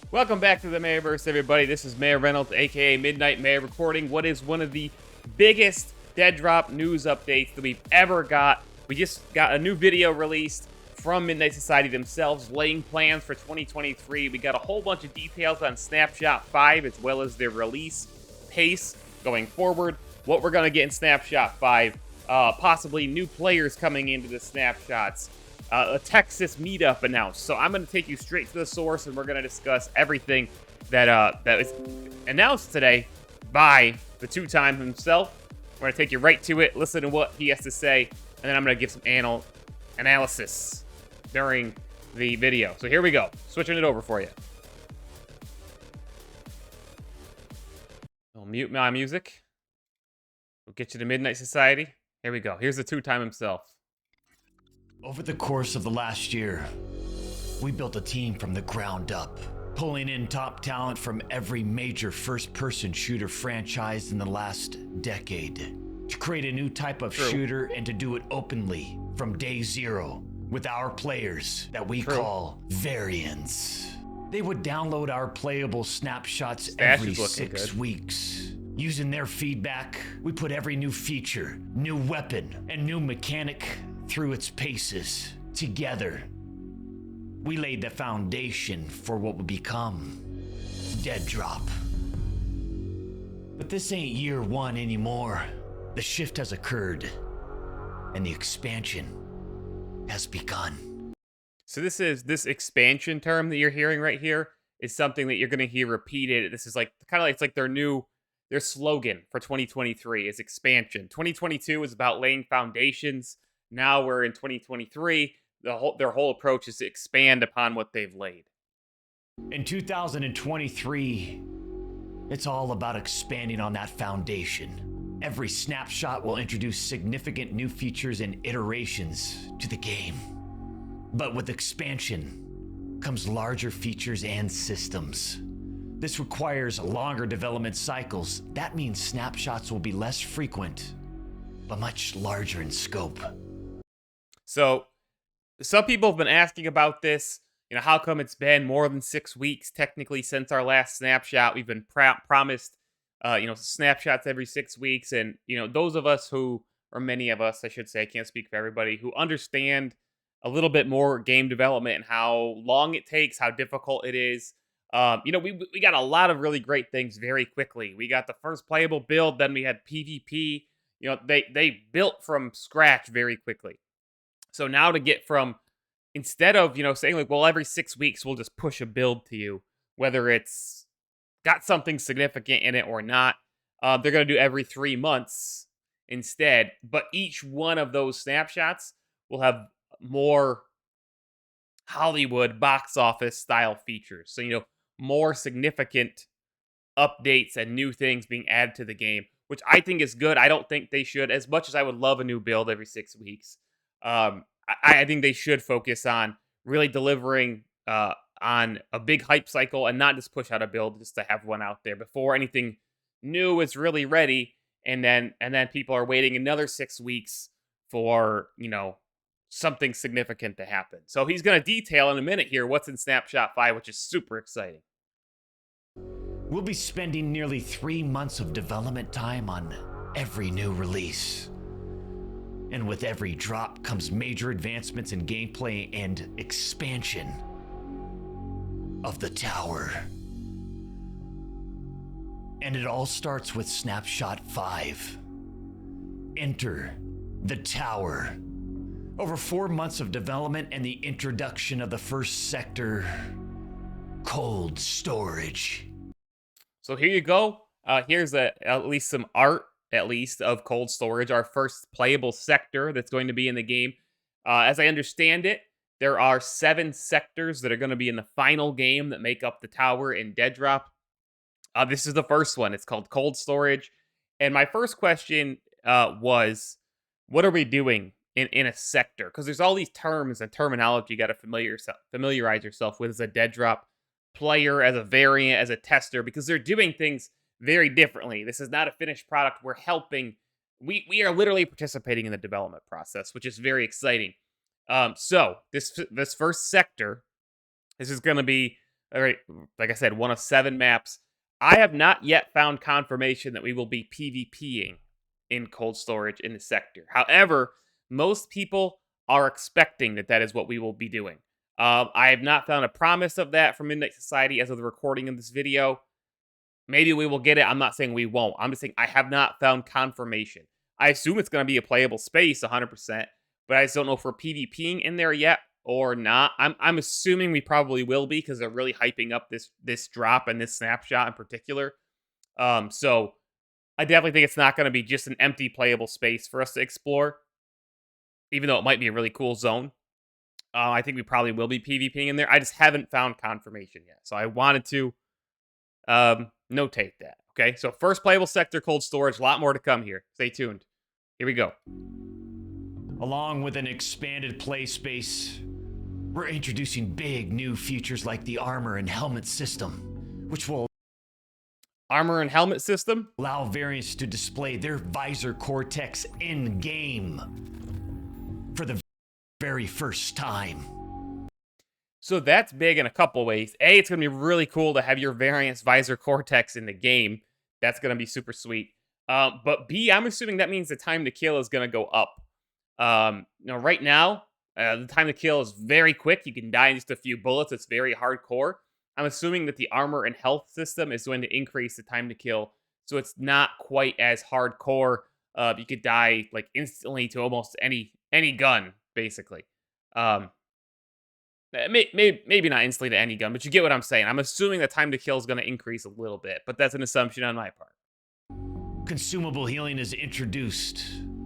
Welcome back to the Mayorverse, everybody. This is Mayor Reynolds, aka Midnight Mayor, recording what is one of the biggest DEADROP news updates that we've ever got. We just got a new video released from Midnight Society themselves, laying plans for 2023. We got a whole bunch of details on Snapshot 5, as well as their release pace going forward. What we're going to get in Snapshot 5, possibly new players coming into the snapshots. A Texas meetup announced. So I'm going to take you straight to the source, and we're going to discuss everything that is announced today by the two-time himself. We're going to take you right to it, listen to what he has to say, and then I'm going to give some analysis during the video. So here we go. Switching it over for you. I'll mute my music. We'll get you to Midnight Society. Here we go. Here's the two-time himself. Over the course of the last year, we built a team from the ground up, pulling in top talent from every major first-person shooter franchise in the last decade to create a new type of shooter and to do it openly from day zero with our players that we call variants. They would download our playable snapshots every 6 weeks. Using their feedback, we put every new feature, new weapon, and new mechanic through its paces. Together, we laid the foundation for what would become DEADROP. But this ain't year one anymore. The shift has occurred, and the expansion has begun. So this expansion term that you're hearing right here is something that you're going to hear repeated. This is like kind of like, it's like their slogan for 2023 is expansion. 2022 is about laying foundations. Now we're in 2023. Their whole approach is to expand upon what they've laid. In 2023, it's all about expanding on that foundation. Every snapshot will introduce significant new features and iterations to the game. But with expansion comes larger features and systems. This requires longer development cycles. That means snapshots will be less frequent, but much larger in scope. So, some people have been asking about this. You know, how come it's been more than 6 weeks technically since our last snapshot? We've been promised, snapshots every 6 weeks, and those of us who, or many of us, I should say, I can't speak for everybody, who understand a little bit more game development and how long it takes, how difficult it is. We got a lot of really great things very quickly. We got the first playable build, then we had PvP. They built from scratch very quickly. So now to get from, instead of, saying like, well, every 6 weeks we'll just push a build to you, whether it's got something significant in it or not, they're going to do every 3 months instead. But each one of those snapshots will have more Hollywood box office style features. So, more significant updates and new things being added to the game, which I think is good. I don't think they should, as much as I would love a new build every 6 weeks. I think they should focus on really delivering on a big hype cycle and not just push out a build just to have one out there before anything new is really ready, and then people are waiting another 6 weeks for something significant to happen. So he's going to detail in a minute here what's in Snapshot 5, which is super exciting. We'll be spending nearly 3 months of development time on every new release. And with every drop comes major advancements in gameplay and expansion of the tower. And it all starts with Snapshot 5. Enter the tower. Over 4 months of development and the introduction of the first sector, cold storage. So here you go. Here's at least some art, of cold storage, our first playable sector that's going to be in the game. As I understand it, there are 7 sectors that are going to be in the final game that make up the tower in DEADROP. This is the first one. It's called cold storage. And my first question was, what are we doing in a sector? Because there's all these terms and terminology you got to familiarize yourself with as a DEADROP player, as a variant, as a tester, because they're doing things very differently. This is not a finished product. We're helping. We are literally participating in the development process, which is very exciting. So this first sector, this is going to be All right, like I said, one of 7 maps. I have not yet found confirmation that we will be PvPing in cold storage in the sector. However, most people are expecting that that is what we will be doing. I have not found a promise of that from Midnight Society as of the recording of this video. Maybe we will get it. I'm not saying we won't. I'm just saying I have not found confirmation. I assume it's going to be a playable space 100%, but I just don't know if we're PvPing in there yet or not. I'm assuming we probably will be because they're really hyping up this drop and this snapshot in particular. So I definitely think it's not going to be just an empty playable space for us to explore, even though it might be a really cool zone. I think we probably will be PvPing in there. I just haven't found confirmation yet, so I wanted to notate that. Okay, so first playable sector, cold storage. A lot more to come here. Stay tuned. Here we go. Along with an expanded play space, we're introducing big new features like the armor and helmet system, which will Armor and helmet system. allow variants to display their visor cortex in-game for the very first time. So that's big in a couple ways. A, it's going to be really cool to have your variant's visor cortex in the game. That's going to be super sweet. But B, I'm assuming that means the time to kill is going to go up. Right now, the time to kill is very quick. You can die in just a few bullets. It's very hardcore. I'm assuming that the armor and health system is going to increase the time to kill, so it's not quite as hardcore. You could die like instantly to almost any gun, basically. Maybe not instantly to any gun, but you get what I'm saying. I'm assuming the time to kill is going to increase a little bit, but that's an assumption on my part. Consumable healing is introduced,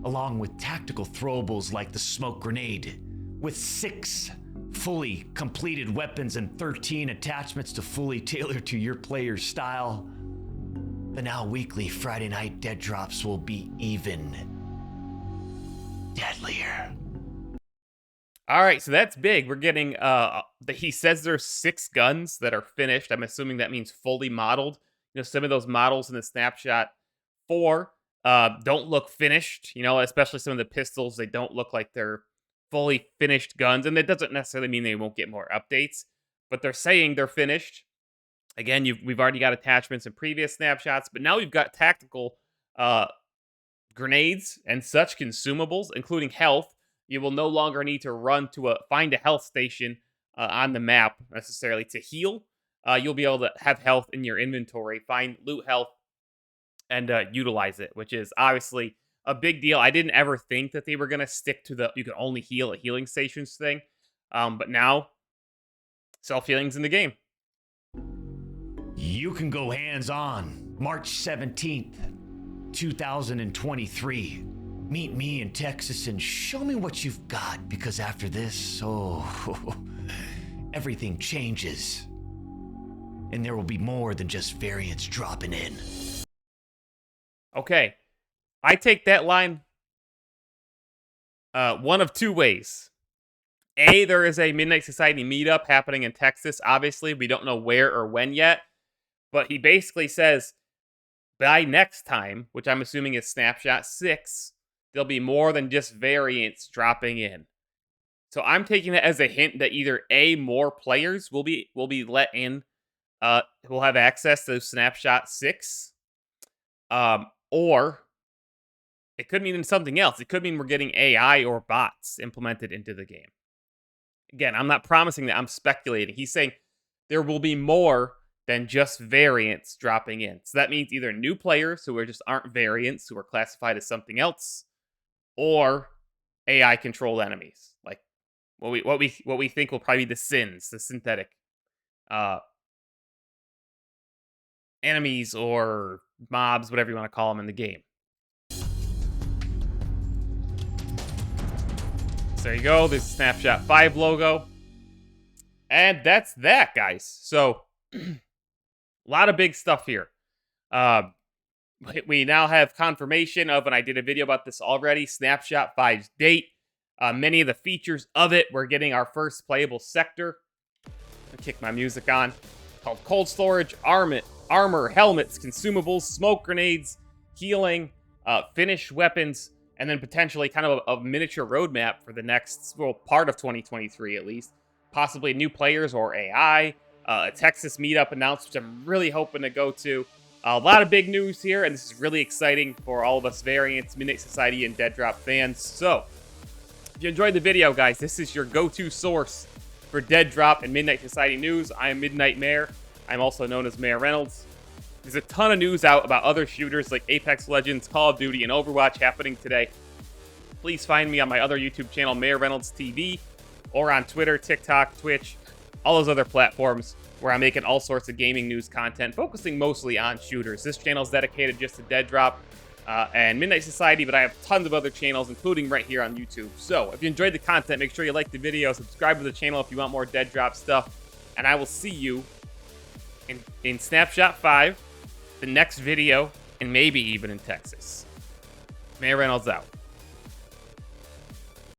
along with tactical throwables like the smoke grenade, with 6 fully completed weapons and 13 attachments to fully tailor to your player's style. The now weekly Friday night dead drops will be even deadlier. All right, so that's big. We're getting he says there's 6 guns that are finished. I'm assuming that means fully modeled. Some of those models in the Snapshot 4 don't look finished, especially some of the pistols. They don't look like they're fully finished guns, and that doesn't necessarily mean they won't get more updates, but they're saying they're finished. Again, we've already got attachments in previous snapshots, but now we've got tactical grenades and such consumables, including health. You will no longer need to run to find a health station on the map necessarily to heal. You'll be able to have health in your inventory, find loot health, and utilize it, which is obviously a big deal. I didn't ever think that they were going to stick to you can only heal at healing stations thing. But now, self-healing's in the game. You can go hands-on March 17th, 2023. Meet me in Texas and show me what you've got, because after this, everything changes. And there will be more than just variants dropping in. Okay. I take that line one of 2 ways. A, there is a Midnight Society meetup happening in Texas. Obviously, we don't know where or when yet. But he basically says, by next time, which I'm assuming is Snapshot 6, there'll be more than just variants dropping in. So I'm taking that as a hint that either A, more players will be let in, will have access to Snapshot 6, or it could mean something else. It could mean we're getting AI or bots implemented into the game. Again, I'm not promising that. I'm speculating. He's saying there will be more than just variants dropping in. So that means either new players who just aren't variants, who are classified as something else, or AI controlled enemies, like what we think will probably be the sins, the synthetic enemies or mobs, whatever you want to call them in the game. So there you go. This is Snapshot 5 logo. And that's that, guys. So, a lot of big stuff here. We now have confirmation of, and I did a video about this already, Snapshot 5's date. Many of the features of it, we're getting our first playable sector. I'll kick my music on. Called cold storage, armor, helmets, consumables, smoke grenades, healing, finished weapons, and then potentially kind of a miniature roadmap for the next, part of 2023 at least. Possibly new players or AI, a Texas meetup announced, which I'm really hoping to go to. A lot of big news here, and this is really exciting for all of us Variants, Midnight Society, and DEADROP fans. So, if you enjoyed the video, guys, this is your go-to source for DEADROP and Midnight Society news. I am Midnight Mayor. I'm also known as Mayor Reynolds. There's a ton of news out about other shooters like Apex Legends, Call of Duty, and Overwatch happening today. Please find me on my other YouTube channel, MayorReynoldsTV, or on Twitter, TikTok, Twitch, all those other platforms where I'm making all sorts of gaming news content, focusing mostly on shooters. This channel is dedicated just to DEADROP and Midnight Society, but I have tons of other channels, including right here on YouTube. So if you enjoyed the content, make sure you like the video, subscribe to the channel if you want more DEADROP stuff, and I will see you in Snapshot 5, the next video, and maybe even in Texas. Mayor Reynolds out.